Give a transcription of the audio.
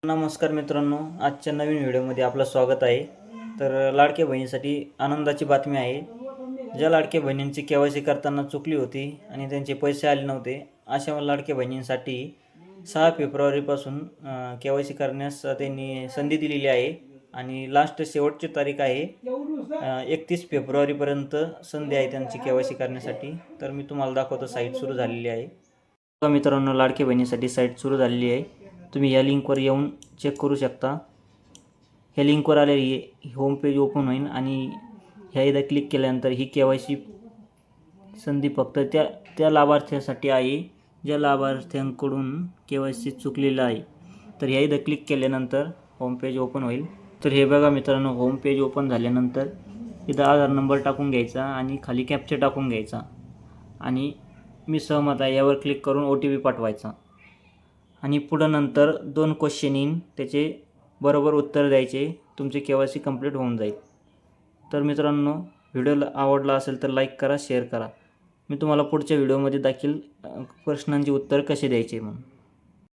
नमस्कार मित्रांनो, आजच्या नवीन व्हिडिओमध्ये आपलं स्वागत आहे। तर लाडक्या बहिणीसाठी आनंदाची बातमी आहे। ज्या लाडक्या बहिणींची केवायसी करताना चुकली होती आणि त्यांचे पैसे आले नव्हते, अशा लाडक्या बहिणींसाठी 6 फेब्रुवारीपासून केवायसी करण्यास त्यांनी संधी दिलेली आहे आणि शेवटची तारीख आहे 31 फेब्रुवारीपर्यंत संधी आहे त्यांची केवायसी करण्यासाठी। तर मी तुम्हाला दाखवतो, साईट सुरू झालेली आहे। बघा मित्रांनो, लाडक्या बहिणीसाठी साईट सुरू झालेली आहे। तुम्ही या लिंकवर येऊन चेक करू शकता। ह्या लिंकवर आले होम पेज ओपन होईल आणि ह्या इथं क्लिक केल्यानंतर ही केवायसी संधी फक्त त्या लाभार्थ्यासाठी आहे ज्या लाभार्थ्यांकडून केवायसी चुकलेलं आहे। तर ह्या इथं क्लिक केल्यानंतर होम पेज ओपन होईल। तर हे बघा मित्रांनो, होम पेज ओपन झाल्यानंतर इथं आधार नंबर टाकून घ्यायचा आणि खाली कॅप्चा टाकून घ्यायचा आणि मी सहमत आहे यावर क्लिक करून OTP पाठवायचा आणि पुढं नंतर 2 क्वेश्चन येईन, त्याचे बरोबर उत्तर द्यायचे, तुमची केवायसी कंप्लीट होऊन जाईल। तर मित्रांनो, व्हिडिओ आवडला असेल तर लाईक करा, शेअर करा। मी तुम्हाला पुढच्या व्हिडिओमध्ये दाखील प्रश्नांची उत्तर कसे द्यायचे म्हणून।